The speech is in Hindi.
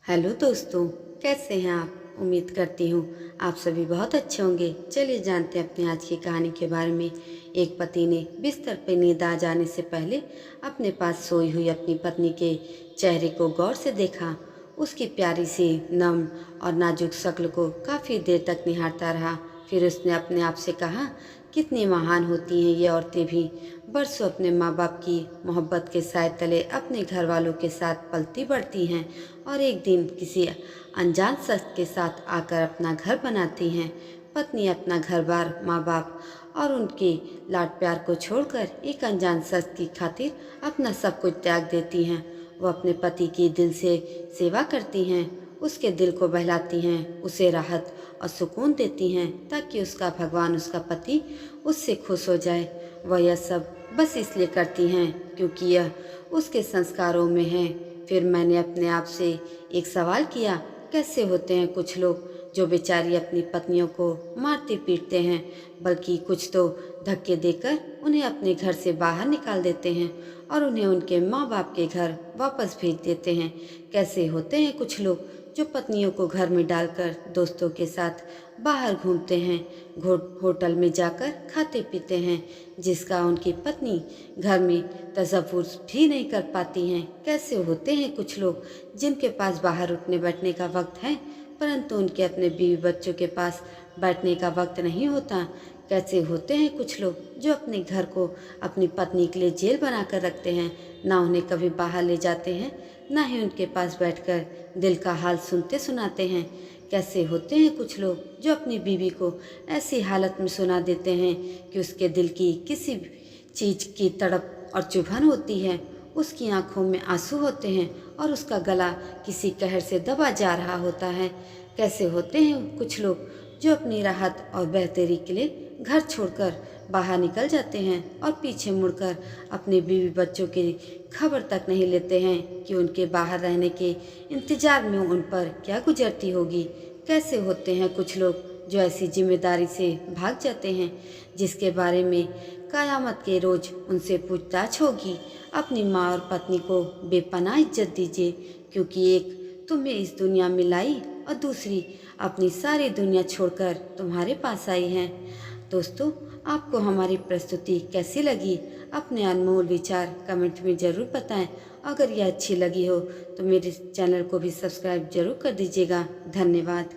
हेलो दोस्तों, कैसे हैं आप। उम्मीद करती हूँ आप सभी बहुत अच्छे होंगे। चलिए जानते हैं अपनी आज की कहानी के बारे में। एक पति ने बिस्तर पर नींद आ जाने से पहले अपने पास सोई हुई अपनी पत्नी के चेहरे को गौर से देखा। उसकी प्यारी सी नम और नाजुक शक्ल को काफ़ी देर तक निहारता रहा। फिर उसने अपने आप से कहा, कितनी महान होती हैं ये औरतें भी। बरसों अपने माँ बाप की मोहब्बत के साए तले अपने घर वालों के साथ पलती बढ़ती हैं और एक दिन किसी अनजान शख्स के साथ आकर अपना घर बनाती हैं। पत्नी अपना घर बार, माँ बाप और उनके लाड प्यार को छोड़कर एक अनजान शख्स की खातिर अपना सब कुछ त्याग देती हैं। वो अपने पति की दिल से सेवा करती हैं, उसके दिल को बहलाती हैं, उसे राहत और सुकून देती हैं ताकि उसका भगवान, उसका पति उससे खुश हो जाए। वह यह सब बस इसलिए करती हैं क्योंकि यह उसके संस्कारों में है। फिर मैंने अपने आप से एक सवाल किया, कैसे होते हैं कुछ लोग जो बेचारी अपनी पत्नियों को मारते पीटते हैं, बल्कि कुछ तो धक्के देकर उन्हें अपने घर से बाहर निकाल देते हैं और उन्हें उनके माँ बाप के घर वापस भेज देते हैं। कैसे होते हैं कुछ लोग जो पत्नियों को घर में डालकर दोस्तों के साथ बाहर घूमते हैं, होटल में जाकर खाते पीते हैं, जिसका उनकी पत्नी घर में तसव्वुर भी नहीं कर पाती हैं। कैसे होते हैं कुछ लोग जिनके पास बाहर उठने बैठने का वक्त है, परंतु उनके अपने बीवी बच्चों के पास बैठने का वक्त नहीं होता। कैसे होते हैं कुछ लोग जो अपने घर को अपनी पत्नी के लिए जेल बना कर रखते हैं, ना उन्हें कभी बाहर ले जाते हैं, ना ही उनके पास बैठकर दिल का हाल सुनते सुनाते हैं। कैसे होते हैं कुछ लोग जो अपनी बीवी को ऐसी हालत में सुना देते हैं कि उसके दिल की किसी चीज़ की तड़प और चुभन होती है, उसकी आंखों में आंसू होते हैं और उसका गला किसी कहर से दबा जा रहा होता है। कैसे होते हैं कुछ लोग जो अपनी राहत और बेहतरी के लिए घर छोड़कर बाहर निकल जाते हैं और पीछे मुड़कर अपने बीवी बच्चों की खबर तक नहीं लेते हैं कि उनके बाहर रहने के इंतजार में उन पर क्या गुजरती होगी। कैसे होते हैं कुछ लोग जो ऐसी जिम्मेदारी से भाग जाते हैं जिसके बारे में कयामत के रोज उनसे पूछताछ होगी। अपनी माँ और पत्नी को बेपनाह इज्जत दीजिए, क्योंकि एक तुम्हें इस दुनिया में लाई और दूसरी अपनी सारी दुनिया छोड़कर तुम्हारे पास आई है। दोस्तों, आपको हमारी प्रस्तुति कैसी लगी? अपने अनमोल विचार कमेंट में ज़रूर बताएं। अगर यह अच्छी लगी हो तो मेरे चैनल को भी सब्सक्राइब जरूर कर दीजिएगा। धन्यवाद।